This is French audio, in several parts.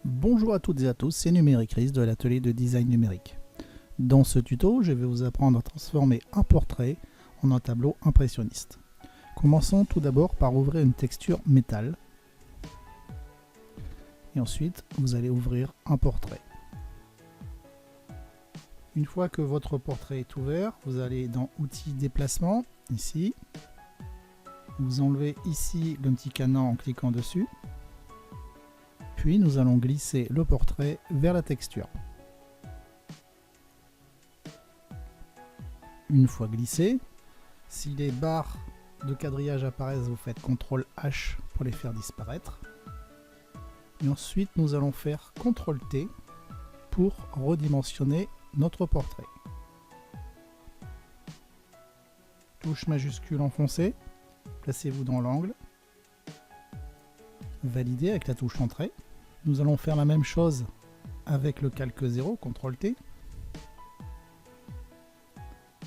Bonjour à toutes et à tous, c'est Numéricrise de l'atelier de design numérique. Dans ce tuto, je vais vous apprendre à transformer un portrait en un tableau impressionniste. Commençons tout d'abord par ouvrir une texture métal. Et ensuite, vous allez ouvrir un portrait. Une fois que votre portrait est ouvert, vous allez dans Outils déplacement, ici. Vous enlevez ici le petit cadenas en cliquant dessus. Puis nous allons glisser le portrait vers la texture. Une fois glissé, si les barres de quadrillage apparaissent, vous faites CTRL H pour les faire disparaître. Et ensuite nous allons faire CTRL T pour redimensionner notre portrait. Touche majuscule enfoncée, placez-vous dans l'angle. Validez avec la touche Entrée. Nous allons faire la même chose avec le calque 0, CTRL T.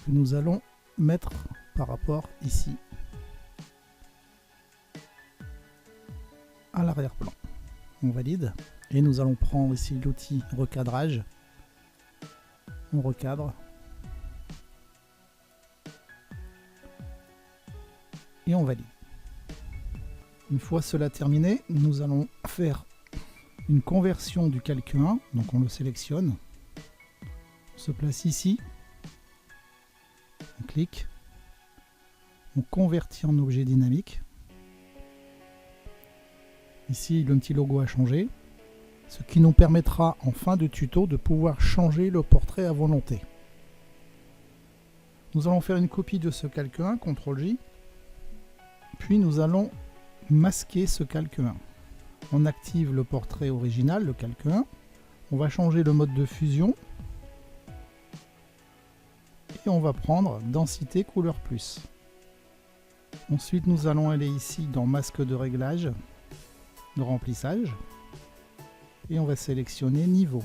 Que nous allons mettre par rapport ici à l'arrière-plan. On valide et nous allons prendre ici l'outil recadrage. On recadre et on valide. Une fois cela terminé, nous allons faire une conversion du calque 1, donc on le sélectionne, on se place ici, on clique, on convertit en objet dynamique. Ici le petit logo a changé, ce qui nous permettra en fin de tuto de pouvoir changer le portrait à volonté. Nous allons faire une copie de ce calque 1, CTRL J, puis nous allons masquer ce calque 1. On active le portrait original, le calque 1. On va changer le mode de fusion. Et on va prendre densité couleur plus. Ensuite, nous allons aller ici dans masque de réglage, de remplissage. Et on va sélectionner niveau.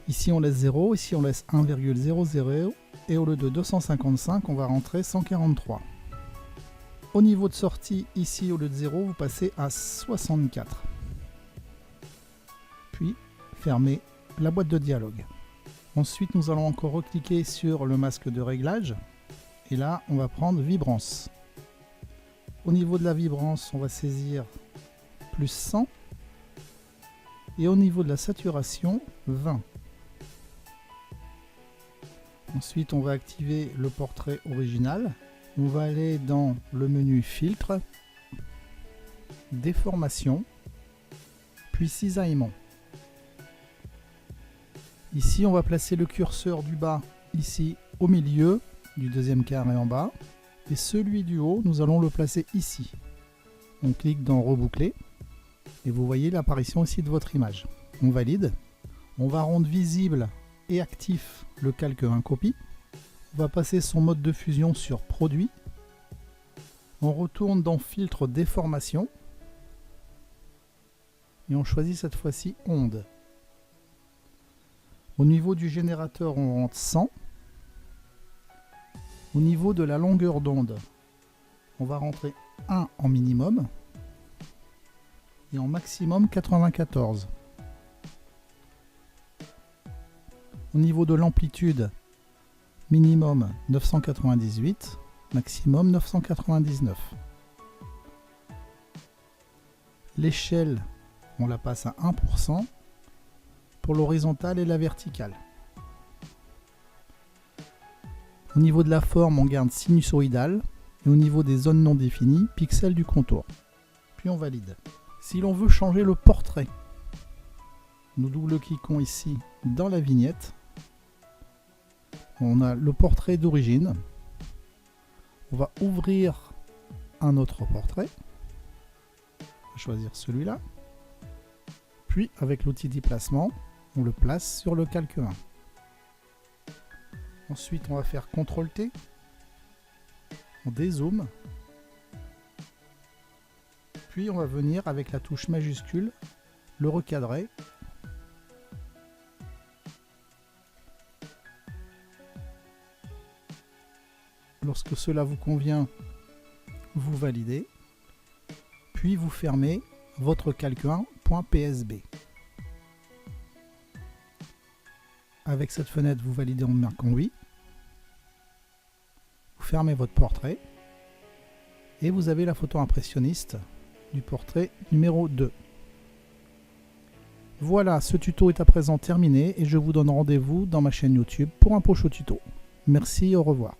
Ici, on laisse 0. Ici, on laisse 1,00. Et au lieu de 255, on va rentrer 143. Au niveau de sortie, ici au lieu de 0, vous passez à 64. Puis, fermez la boîte de dialogue. Ensuite, nous allons encore recliquer sur le masque de réglage. Et là, on va prendre vibrance. Au niveau de la vibrance, on va saisir plus 100. Et au niveau de la saturation, 20. Ensuite, on va activer le portrait original. On va aller dans le menu filtre, déformation, puis cisaillement. Ici, on va placer le curseur du bas ici au milieu du deuxième carré en bas et celui du haut, nous allons le placer ici. On clique dans reboucler et vous voyez l'apparition ici de votre image. On valide. On va rendre visible et actif le calque 1 copie. On va passer son mode de fusion sur produit. On retourne dans filtre déformation. Et on choisit cette fois-ci onde. Au niveau du générateur, on rentre 100. Au niveau de la longueur d'onde, on va rentrer 1 en minimum. Et en maximum 94. Au niveau de l'amplitude, minimum 998, maximum 999. L'échelle, on la passe à 1% pour l'horizontale et la verticale. Au niveau de la forme, on garde sinusoïdal et au niveau des zones non définies, pixels du contour. Puis on valide. Si l'on veut changer le portrait, nous double-cliquons ici dans la vignette. On a le portrait d'origine. On va ouvrir un autre portrait. On va choisir celui-là. Puis, avec l'outil déplacement, on le place sur le calque 1. Ensuite, on va faire CTRL T. On dézoome. Puis, on va venir avec la touche majuscule, le recadrer. Lorsque cela vous convient, vous validez, puis vous fermez votre calque 1 .psb. Avec cette fenêtre, vous validez en marquant oui. Vous fermez votre portrait et vous avez la photo impressionniste du portrait numéro 2. Voilà, ce tuto est à présent terminé et je vous donne rendez-vous dans ma chaîne YouTube pour un prochain tuto. Merci, au revoir.